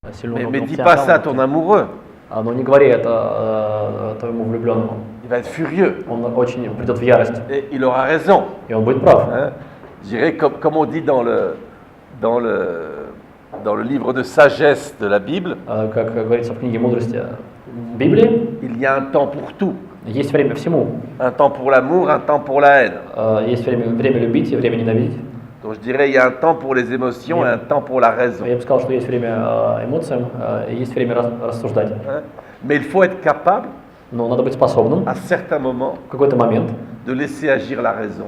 Mais dis pas ça à ton amoureux. Но не говори это твоему влюбленному. Il va être furieux. Он очень придет в ярость. Et il aura raison. И он будет прав. Hein? Je dirais, comme on dit dans le livre de sagesse de la Bible, Как говорится в книге мудрости Библии, il y a un temps pour tout. есть время всему. Un temps pour l'amour, un temps pour la haine. Есть время любить и время ненавидеть. Donc je dirais, il y a un temps pour les émotions et un temps pour la raison. Я бы сказал, что есть время эмоциям и есть время рассуждать. Hein? Mais il faut être capable, Но надо быть способным à certains moments, в какой-то момент de laisser agir la raison.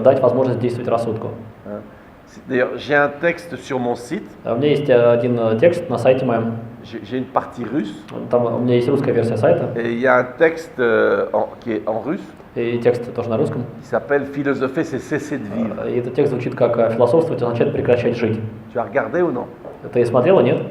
дать возможность действовать рассудку. Hein? D'ailleurs, j'ai un texte sur mon site. У меня есть один текст на сайте моем. J'ai une partie russe. Там у меня есть русская версия сайта. Et il y a un texte qui est en russe. И текст тоже на русском. Qui s'appelle Philosopher, c'est cesser de vivre. И этот текст звучит как «философствовать означает прекращать жить». Tu as regardé ou non? Ты смотрела, нет?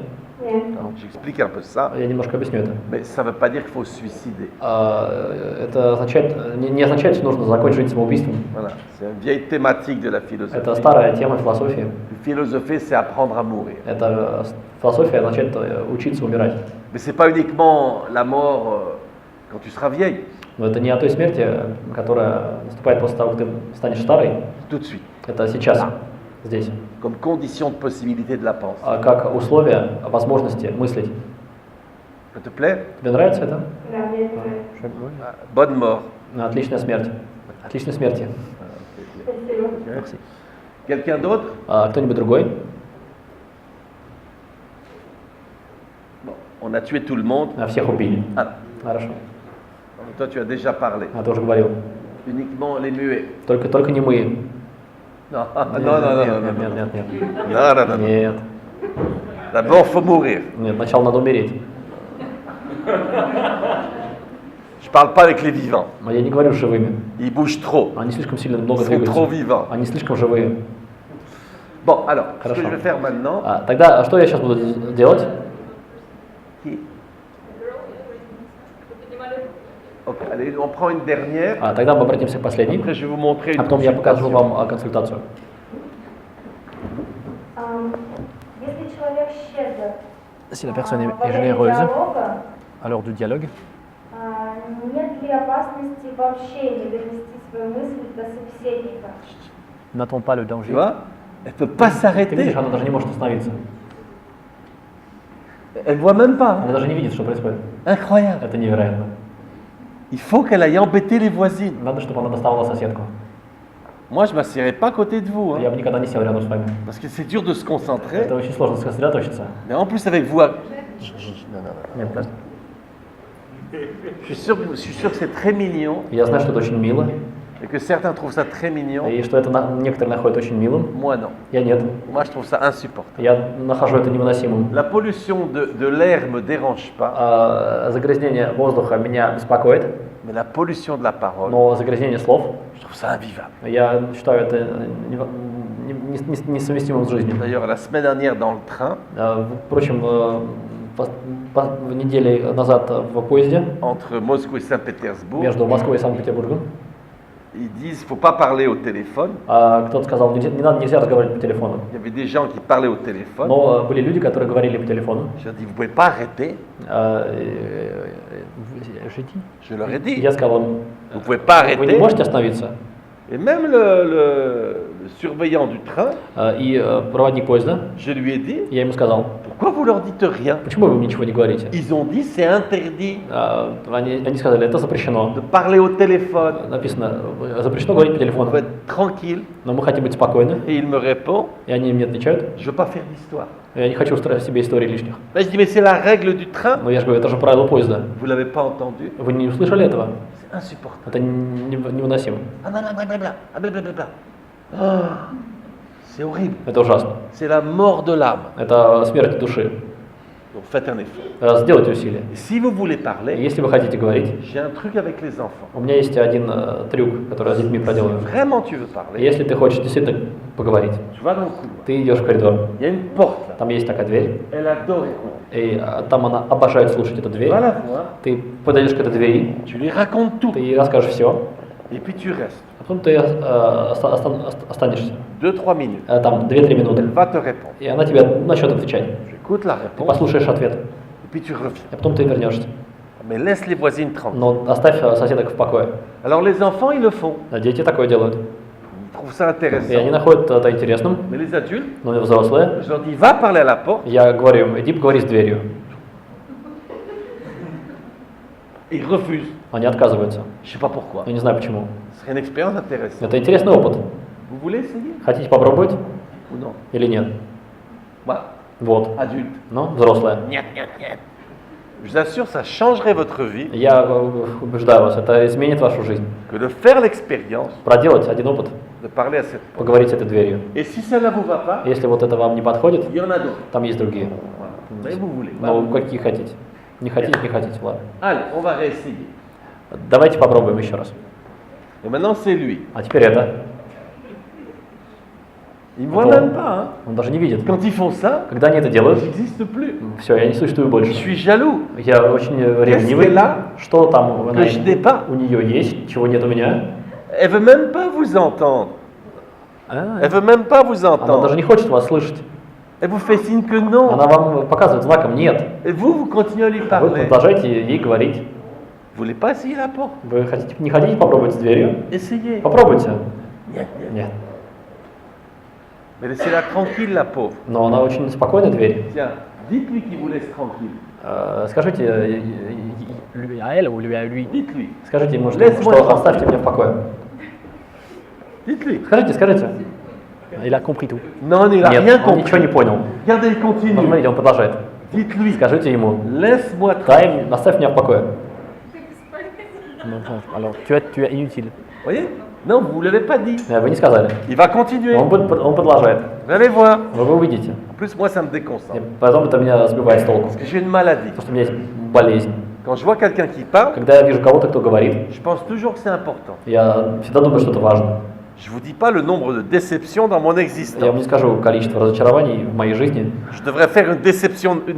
Alors, j'explique un peu ça. Я немножко объясню это. Mais ça ne veut pas dire qu'il faut se suicider. Это означает, не означает, что нужно закончить жизнь самоубийством. Voilà, c'est une vieille thématique de la philosophie. Это старая тема философии. Philosopher, c'est apprendre à mourir. Это философия означает учиться умирать. Mais c'est pas uniquement la mort quand tu seras vieille. Но это не о той смерти, которая наступает после того, как ты станешь старой. Tout de suite. Это сейчас, здесь. Comme condition de possibilité de la pensée. Как условие возможности мыслить. Ça te plaît? Тебе нравится это? Bonne mort. Отличная смерть. Отличной смерти. Merci. Quelqu'un d'autre? Кто-нибудь другой? Bon, on a tué tout le monde. Всех убили. Ah. Хорошо. Toi, tu as déjà parlé. Ты уже говорил. Uniquement les muets. Только не мы. Non, Нет, non, non, нет, non, нет, non, нет, нет, нет. non, non, non. Нет. D'abord, il faut mourir. Нет, сначала надо умереть. Je parle pas avec les vivants. Но я не говорю с живыми. Ils bougent trop. Они слишком сильно много Ils sont trop двигаются. vivants. Они слишком живые. Bon, alors, ce Хорошо. que je vais faire maintenant, Тогда что я сейчас буду делать? Ok, allez, on prend une dernière. Тогда мы обратимся к последней. Après, je vais vous montrer une Потом я покажу consultation. вам консультацию. Если человек щедр, Si la personne est во время généreuse диалога, à l'heure du dialogue, нет ли опасности вообще не донести свою мысль до собеседника? n'attend pas le Tu danger. vois, elle peut pas Ты s'arrêter. видишь, она даже не может остановиться. Elle voit même pas. Она даже не видит, что происходит. Incroyable. Это невероятно. Il faut qu'elle aille embêter les voisines. Надо, чтобы она доставала соседку. Moi, je ne m'assieds pas à côté de vous. Hein, Я бы никогда не сел рядом с вами. parce que c'est dur de se concentrer. Это очень сложно сосредоточиться. Mais en plus, avec vous. Non, non, non. Нет, просто. Je suis sûr que c'est très mignon Я знаю, что это очень мило, et que certains trouvent ça très mignon. и что это некоторые находят очень милым. Moi, non. Я нет. Moi, je trouve ça insupportable. Я нахожу это невыносимым. La pollution de l'air me dérange pas, Загрязнение воздуха меня беспокоит, mais la pollution de la parole, но загрязнение слов, je trouve ça invivable. я считаю это несовместимым с жизнью. D'ailleurs, la semaine dernière, dans le train, Впрочем, в неделе назад в поезде entre Moscou et Saint-Pétersbourg, между Москвой и Санкт-Петербургом ils disent qu'il ne faut pas parler au téléphone. кто-то сказал, нельзя разговаривать по телефону. Il y avait des gens qui parlaient au téléphone. Но были люди, которые говорили по телефону. Je leur ai dit, vous ne pouvez pas arrêter. Je leur ai dit, Я сказал, vous ne pouvez pas вы не arrêter. можете остановиться. Et même le surveillant du train, И проводник поезда, je lui ai dit, я ему сказал, pourquoi vous leur dites rien? почему вы ничего не говорите? Ils ont dit, c'est interdit Они сказали, это запрещено. de parler au téléphone. Написано, запрещено говорить по On телефону. veut être tranquille. Но мы хотим быть спокойны. Et il me répond, И они мне отвечают, je ne veux pas faire d'histoire. я не хочу устраивать себе истории лишних. Là, je dis, mais c'est la règle du train. Но я же говорю, это же правило поезда. Vous ne l'avez pas entendu? Вы не услышали этого? C'est insupportable. Это невыносимо. Ah, blablabla, ah, blablabla. Ah, c'est horrible. Это ужасно. C'est la mort de l'âme. Это смерть души. Donc faites un effort. Сделайте усилия. Et si vous voulez parler, Если вы хотите говорить, j'ai un truc avec les enfants. у меня есть один трюк, который я с детьми проделываю. Vraiment, tu veux parler, Если ты хочешь действительно поговорить, tu vas dans le couloir. ты идешь в коридор, Il y a une porte là. там есть такая дверь, Elle adore écouter. и там она обожает слушать эту Tu дверь. vas la voir, Ты подойдешь к этой двери, tu lui racontes tout. ты ей расскажешь все, Et puis tu restes. а потом ты останешься. 2-3 minutes. Там 2-3 минуты, Elle va te répondre. и она тебе начнет отвечать. Je écoutes la Ты réponse, послушаешь ответ, et puis tu reviens. а потом ты вернешься. Mais laisse les voisines tranquilles. Но оставь соседок в покое. Alors les enfants, ils le font. А дети такое делают. Ils trouvent ça И они intéressant. находят это интересным, Mais les adultes, но взрослые. je leur dis, va parler à la porte. Я говорю им, иди поговори с дверью. Ils refusent. Они отказываются. Je sais pas pourquoi. Я не знаю почему. Ce serait une expérience intéressante. Это интересный опыт. Vous voulez essayer Хотите попробовать ou non? или нет? Voilà. Вот. Adulte. Ну, взрослые. Niet, niet, niet. Je vous assure, ça changerait votre vie Я убеждаю вас, это изменит вашу жизнь. que de faire l'expérience Проделать один опыт, de parler à cette porte. поговорить с этой дверью. Et si celle-là vous va pas, Если вот это вам не подходит, il y en a d'autres. там есть другие. Voilà. Mais vous voulez. Ну, какие хотите. Не хотите, не хотите, ладно. Allez, on va réessayer. Давайте попробуем еще раз. Et maintenant, c'est lui. А теперь это. Il ne voit Bon. même pas. Hein. Он даже не видит. Quand ils font ça, Когда они это делают, il n'existe plus. все, я не существую Je больше. suis jaloux. Я очень ревнивый. qu'elle a Что там que je n'ai pas. у нее есть, чего нет у меня? Elle veut même pas vous entendre. Elle veut même pas vous Она даже entendre. не хочет вас слышать. Elle vous fait signe que non. Она вам показывает знаком «нет». Et vous continuez à lui Вы parler. продолжаете ей говорить. Vous voulez pas essayer la porte? Вы хотите, не хотите попробовать с дверью? Essayez. Попробуйте. Niet, niet. Нет. Mais laissez-la tranquille, la pauvre. Но она очень спокойная дверь. Tiens, dites-lui qu'il vous laisse tranquille. Скажите lui à elle ou lui à lui. Dites-lui. Скажите ему, Laisse-moi что tranquille. оставьте меня в покое. Dites-lui. Скажите. Il a compris tout. Non, il n'a rien Нет, он ничего compris. не понял. Regardez, il Но continue. смотрите, он продолжает. Dites-lui. Скажите ему, Laisse-moi tranquille. оставь меня в покое. Alors, tu es inutile. Vous voyez? Non, vous ne l'avez pas dit. Вы не сказали. Il va continuer. Он продолжает. Vous allez voir. Вы увидите. En plus, moi, ça me déconcentre. И потом это меня сбивает с толку. Parce que j'ai une maladie. Потому что у меня есть болезнь. Quand je vois quelqu'un qui parle, Когда я вижу кого-то, кто говорит, je pense toujours que c'est important. я всегда думаю, что это важно. Je vous dis pas le nombre de déceptions dans mon Я вам existence. не скажу количество разочарований в моей жизни, Je devrais faire une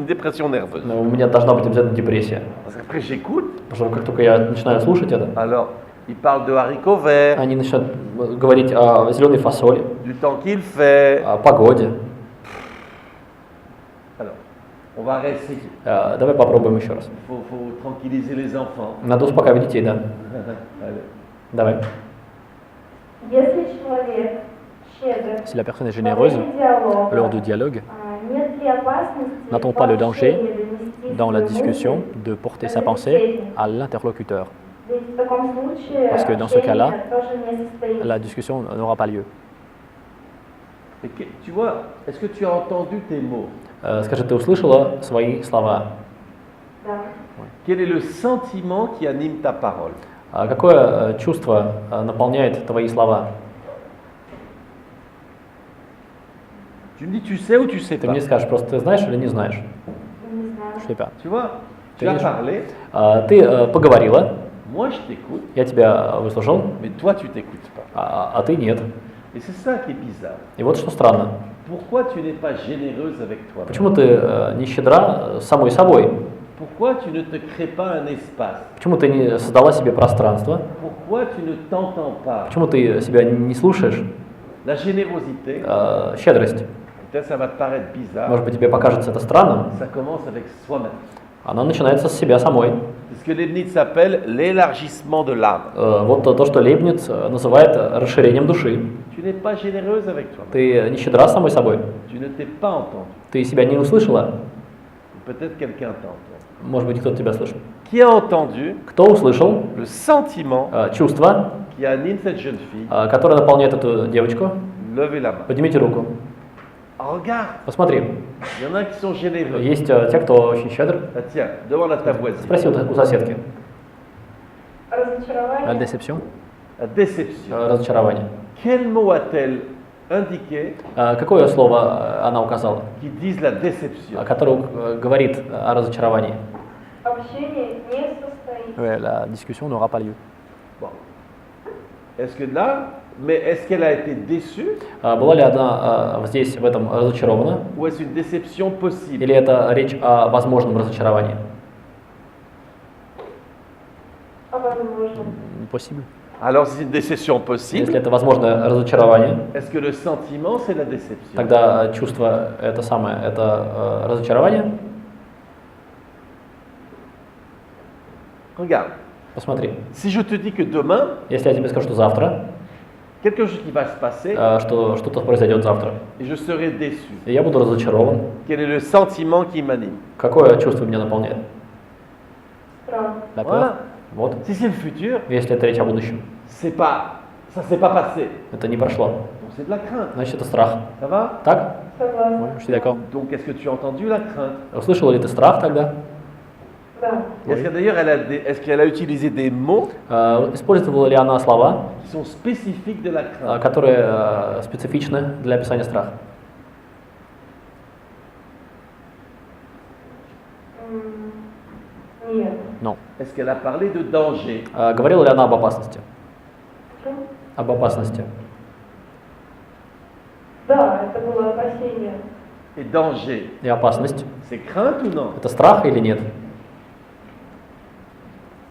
dépression nerveuse. но у меня должна быть обязательно депрессия. Parce qu'après, j'écoute. Потому что как только я начинаю слушать это, Alors, il parle de haricots verts, они начинают говорить о зеленой фасоли, du temps qu'il fait. о погоде. Alors, on va réessayer. Давай попробуем еще раз. Faut tranquilliser les enfants. Надо успокаивать детей, да. Allez. Давай. Если человек щедр, Si la personne est во généreuse, время диалога, lors de dialogue, нет ли опасности n'attend pas le danger вообще не донести dans la свою discussion мысль de porter до sa pensée собеседника? à l'interlocuteur. Ведь в таком случае Parce que dans ce общение cas-là, тоже не состоится. La discussion n'aura pas lieu. Et tu vois, est-ce que tu as entendu tes mots? Скажи, ты услышала свои слова? Да. Quel est le sentiment qui anime ta parole? Какое чувство наполняет твои слова? Tu me dis tu sais ou tu sais Ты pas? мне скажешь, просто ты знаешь или не знаешь? Не знаю. Je sais pas. Tu vois, tu as Конечно. parlé, Ты поговорила, moi je t'écoute, я тебя выслушал, mais toi tu t'écoutes pas. а ты нет. Et c'est ça qui est bizarre. И вот что странно. Pourquoi tu n'es pas généreuse avec toi? Почему ты не щедра самой собой? Pourquoi tu ne te crées pas un espace? Почему ты не создала себе пространство? Pourquoi tu ne t'entends pas? Почему ты себя не слушаешь? La générosité, Щедрость. peut-être ça va te paraître bizarre, Может быть, тебе покажется это странным. ça commence avec soi-même. Она начинается с себя самой. C'est ce que Leibniz appelle l'élargissement de l'âme. Вот то, что Лейбниц называет расширением души. Tu n'es pas généreuse avec toi. Ты не щедра самой собой. Tu ne t'es pas entendu. Ты себя не услышала. Ou peut-être quelqu'un t'a entendu. Может быть, кто-то тебя слышал. Qui a entendu Кто услышал le sentiment чувство, qui anime cette jeune fille? которое наполняет эту девочку? Levez la main. Поднимите руку. Ah, regarde, Посмотри. il y en a qui sont généreux. Есть те, кто очень щедр. Ah, tiens, demande à ta voisine. Спроси у соседки. La Разочарование. déception. La déception. Разочарование. Quel mot a-t-elle indiqué Какое слово она указала, qui dise la déception? которое говорит о разочаровании? Общение не состоится. Ouais, la discussion n'aura pas lieu. Bon. Est-ce que là, mais est-ce qu'elle a été déçue Была ли она здесь, в этом, разочарована? ou est-ce une déception possible? Или это речь о возможном разочаровании? А возможно. Possible. Alors, c'est une déception Если possible. это возможное разочарование, Est-ce que le sentiment, c'est la déception? тогда чувство это самое, это разочарование. Regarde, Посмотри, si je te dis que demain, если я тебе скажу, что завтра, quelque chose qui va se passer, что что-то произойдет завтра, et je serai déçu. и я буду разочарован, Quel est le sentiment qui m'anime? какое чувство меня наполняет? Страх. La peur. Voilà. Вот. Si c'est le futur, Если это речь о будущем, c'est pas, ça s'est pas passé. это не прошло, Donc c'est de la crainte. значит это страх. Ça va? Так? Согласна. Je suis d'accord. Donc est-ce que tu as entendu la crainte? Услышала ли ты страх тогда? Да. Est-ce que d'ailleurs est-ce qu'elle a utilisé des mots Использовала ли она слова, qui sont spécifiques de la crainte? которые специфичны для описания страха? Нет. Non. Est-ce qu'elle a parlé de danger? Говорила ли она об опасности? Что? Об опасности. Да, это было опасение. Et danger, И опасность. c'est crainte ou non? Это страх или нет?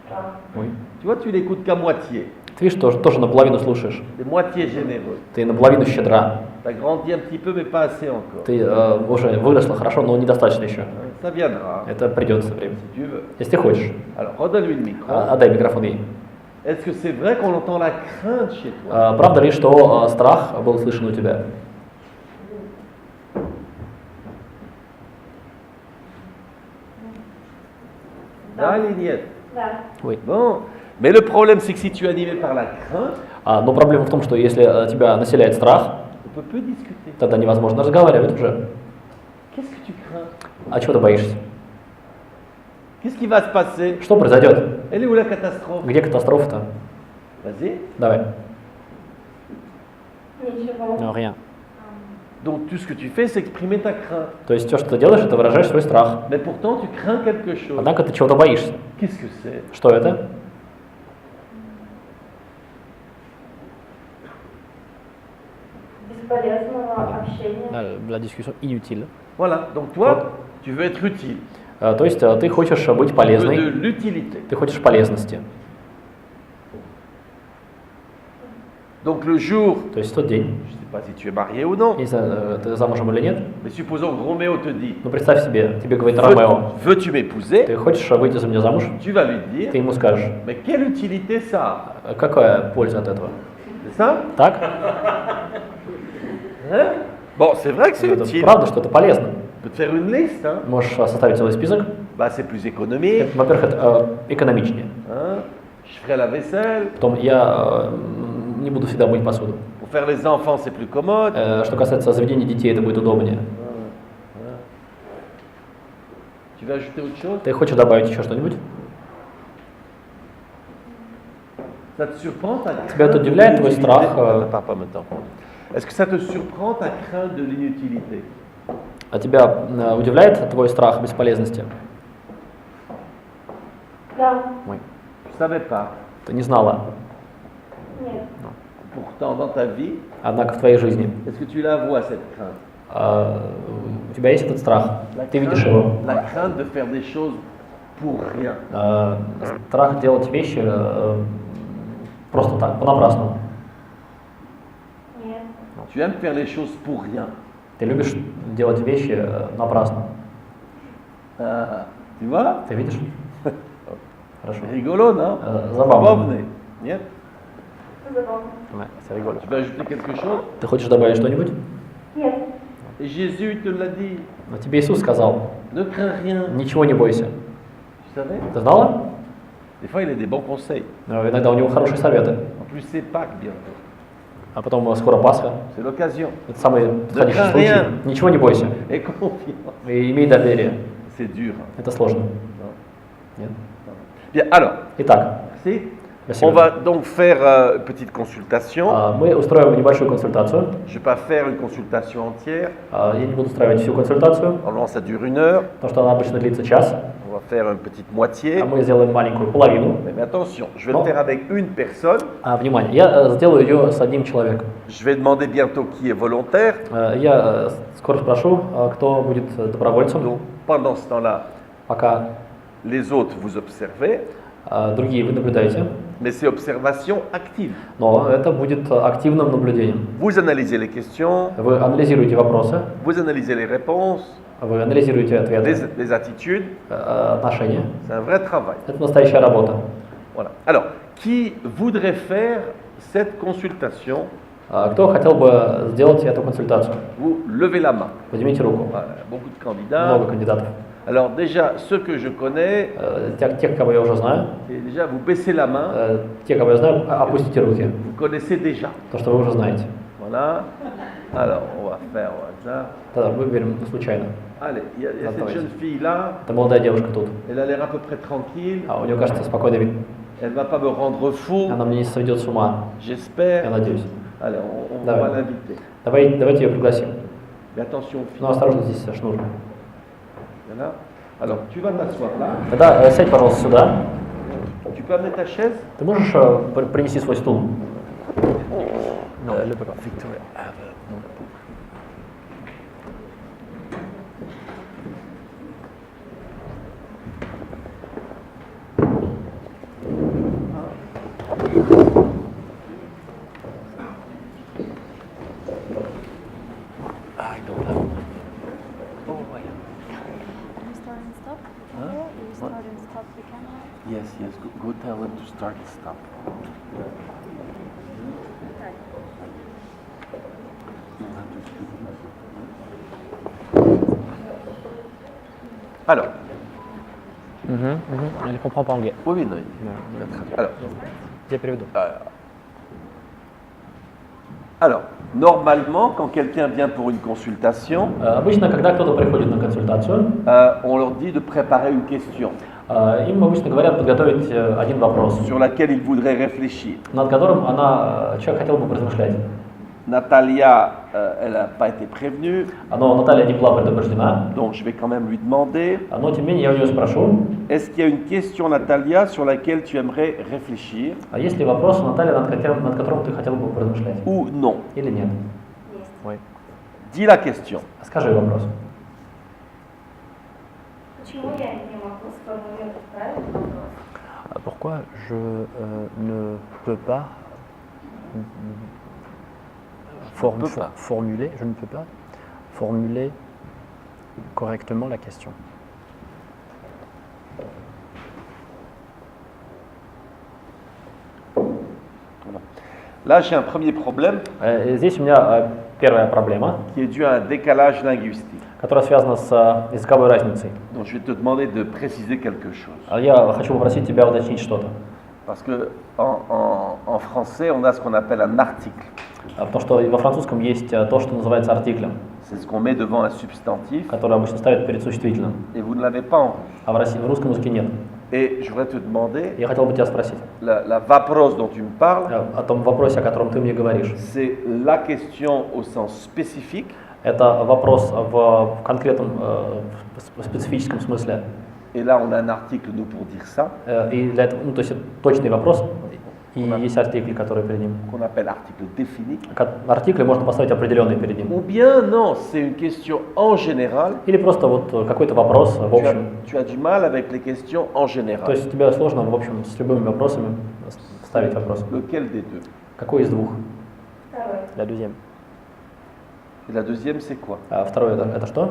Страх. Ой. Tu vois, tu l'écoutes qu'à moitié. Ты видишь, тоже наполовину слушаешь. T'es moitié généreux. Ты наполовину щедра. T'as grandi un petit peu, mais pas assez encore. Ты уже выросла хорошо, но недостаточно еще. Ça viendra, Это придет со временем. si tu veux. Если ты хочешь, Alors, redonne-lui le micro. отдай микрофон ей. Est-ce que c'est vrai qu'on entend la crainte chez toi? Правда ли, что страх был слышен у тебя? Да или нет? Да. Oui. Bon. Mais le problème, c'est que si tu es animé par la crainte, Но проблема в том, что если тебя населяет страх, on ne peut plus discuter. тогда невозможно разговаривать уже. Qu'est-ce que tu crains? А чего ты боишься? Qu'est-ce qui va se passer? Что произойдет? Elle est où la catastrophe? Где катастрофа-то? Vas-y. Давай. Ничего. Non, rien. Donc tout ce que tu fais, c'est exprimer ta crainte. То есть все, что ты делаешь, это выражаешь свой страх. Mais pourtant, tu crains quelque chose. Однако ты чего-то боишься. Qu'est-ce que c'est? Что это? Бесполезного общения. La discussion inutile. Voilà. Donc toi, tu veux être utile. То есть ты хочешь быть Tu veux de полезной, l'utilité. ты хочешь полезности. Donc le jour, То есть в тот день, je ne sais pas si tu es marié ou non, если ты замужем или нет, mais supposons que Roméo te dit, ну представь себе, тебе говорит Ромео, veux-tu m'épouser? ты хочешь выйти за меня замуж, Tu vas lui dire, ты ему скажешь, mais quelle utilité ça a? какая польза от этого? C'est ça? Так? Hein? Bon, c'est vrai que c'est Это utile. правда, что это полезно. Tu peux te faire une liste, hein? Можешь составить целый список. Bah, c'est plus économique. Во-первых, это экономичнее. Hein? Je ferai la vaisselle. Потом я не буду всегда мыть посуду. Pour faire les enfants, c'est plus commode. Что касается заведения детей, это будет удобнее. Tu veux ajouter autre chose? Ты хочешь добавить еще что-нибудь? Ça te surprend ta crainte? Тебя это de удивляет, твой l'inutilité? страх? Attends, pas maintenant. Est-ce que ça te surprend ta crainte de l'inutilité? А тебя удивляет твой страх бесполезности? Да. Ой, Je savais pas. ты не знала. Нет. Pourtant, dans ta vie, Однако в твоей жизни est-ce que tu la vois, cette crainte? у тебя есть этот страх. Ты видишь его. La crainte de faire des choses pour rien. Страх делать вещи просто так, понапрасну. Нет. Tu aimes faire les choses pour rien. Ты любишь делать вещи напрасно. Ah, tu vois? Ты видишь? Хорошо. C'est rigolo, non? Забавно. Забавный. Нет? Забавно. Ouais, c'est rigolo. Tu veux ajouter quelque chose? Ты хочешь добавить что-нибудь? Нет. Et Jésus il te l'a dit. Но тебе Иисус сказал, Ne crains rien. ничего не бойся. Tu savais? Ты знала? Des fois, il a des bons conseils. Но иногда у него хорошие советы. En plus, c'est Pâques bientôt. А потом скоро Пасха. C'est l'occasion. Это самый подходящий crains случай. rien. Ничего не бойся. Et confiance. И имей доверие. C'est dur. Это сложно. Non. Нет? Bien, alors, Итак, merci. спасибо. On va donc faire une petite consultation. Мы устроим небольшую консультацию. Je ne vais pas faire une consultation entière. Я не буду устраивать всю консультацию, Normalement, ça dure 1 heure. потому что она обычно длится час. On va faire une petite moitié. А мы сделаем маленькую половину. Mais attention, je vais Non. le faire avec une personne. Внимание, я сделаю ее с одним человеком. Je vais demander bientôt qui est volontaire. Я скоро спрошу, кто будет добровольцем. Donc, pendant ce temps-là, Пока les autres, vous observez. Другие вы наблюдаете, mais c'est observation active. но это будет активным наблюдением. Vous analysez les questions, Вы анализируете вопросы, vous analysez les réponses, вы анализируете ответы, les attitudes. отношения. C'est un vrai travail. Это настоящая работа. Voilà. Alors, qui voudrait faire cette consultation? Кто хотел бы сделать эту консультацию? Vous levez la main. Поднимите руку. Voilà, beaucoup de candidats. Много кандидатов. Alors déjà, ceux que je connais, Тех, кого я уже знаю, et déjà vous baissez la main, те, кого я знаю, опустите руки. vous connaissez déjà. То, что вы уже знаете. Voilà. Alors, on va faire au hasard. Тогда выберем случайно. Allez, il y a cette Давайте. jeune fille là, Это молодая девушка тут. elle a l'air à peu près tranquille, У нее, кажется, спокойный вид. elle va pas me rendre fou, Она мне не сведет с ума, я j'espère. надеюсь. Allez, on va Давай. l'inviter. Давайте ее пригласим. Mais attention aux filles. Но осторожно здесь, шнур. Voilà. Alors, tu vas t'asseoir là. Тогда сядь, пожалуйста, сюда. Tu peux amener ta chaise? Ты можешь принести свой стул? Non, elle ne peut pas. Victoria. You start and stop the camera? You start and stop the camera? Yes, yes. Go tell them to start and stop. Alors, Elle ne comprend pas anglais. oui, non. Alors, Я переведу. alors, normalement, quand quelqu'un vient pour une consultation, Обычно, когда кто-то приходит на консультацию, on leur dit de préparer une question им обычно говорят подготовить один вопрос, sur laquelle ils voudraient réfléchir. над которым человек хотел бы поразмышлять. Natalia, elle n'a pas été prévenue, Но Наталья не была предупреждена, donc je vais quand même lui demander, но тем не менее я у нее спрошу, est-ce qu'il y a une question, Natalia, sur laquelle tu aimerais réfléchir а есть ли вопрос, Наталья, над которым ты хотел бы поразмышлять? ou non? Или нет? Есть. Oui. Dis la question. Скажи вопрос. Почему я не могу сформулировать правильный вопрос? Pourquoi je ne peux pas, formuler, je ne peux pas formuler correctement la question. Là, j'ai un premier problème Здесь у меня первая проблема, qui est due à un décalage linguistique. которая связана с языковой разницей. Donc, je vais te demander de préciser quelque chose. Я хочу попросить тебя уточнить что-то. Parce que en français, on a ce qu'on appelle un article. Потому что во французском есть то, что называется артиклем, C'est ce qu'on met devant un substantif который обычно ставят перед существительным, et vous ne l'avez pas en russe. а в русском языке нет. Et je voudrais te demander, Я хотел бы тебя спросить la vapros dont tu me parles, о том вопросе, о котором ты мне говоришь. c'est la question au sens spécifique Это вопрос в конкретном, в специфическом смысле. et là on a un article nous pour dire ça, И для этого, то есть это точный вопрос, и есть артикли, которые перед ним. qu'on appelle article défini. Артикли можно поставить определенные перед ним. Ou bien non, c'est une question en général. Или просто вот какой-то вопрос в общем. Tu as du mal avec les questions en То général. есть тебе сложно, в общем, с любыми вопросами ставить вопрос. Lequel des deux? Какой из двух? Второй. La deuxième. Et la deuxième, c'est quoi? А второе это что?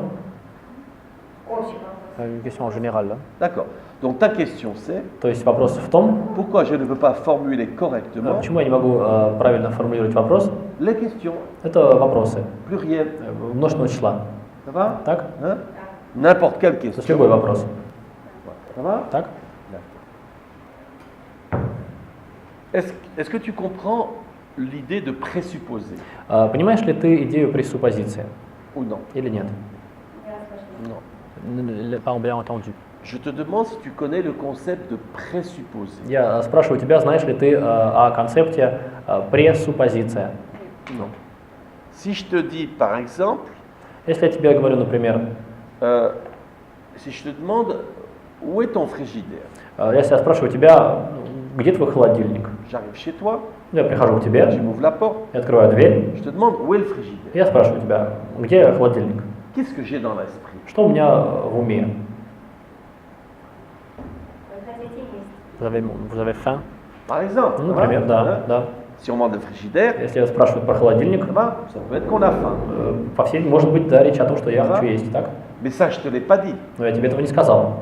Общий вопрос. Une question en général, là. D'accord. Donc ta question c'est, То есть вопрос в том, pourquoi je ne peux pas formuler correctement почему я не могу правильно формулировать вопрос. les questions Это вопросы plurielles? множественного числа. Ça va? Так? Hein? N'importe quelle То есть question. любой вопрос. Ça va? Так? Est-ce que tu comprends l'idée de présupposer Понимаешь ли ты идею пресуппозиции ou non? или нет? Я спрашиваю. Non. Pas bien entendu. Je te demande si tu connais le concept de présupposer. Я спрашиваю тебя, знаешь ли ты о концепте пресуппозиция? Non. Si je te dis par exemple, Если я тебе говорю, например, si je te demande où est ton frigidaire, если я спрашиваю тебя, где твой холодильник? j'arrive chez toi, Я прихожу к tu тебе, m'ouvres la porte, я открываю дверь, je te demande où est le frigidaire. я спрашиваю тебя, где холодильник? Qu'est-ce que j'ai dans l'esprit? Что у меня в уме? Вы хотите есть? Vous avez faim? Par exemple. Ну, ça va, например, да, hein. да. Si on demande de frigidaire, Если спрашивают про холодильник, ça va, ça peut être qu'on a faim. по всей может быть, да, речь о том, что я Ага. хочу есть, так? Mais ça, je te l'ai pas dit. Но я тебе этого не сказал.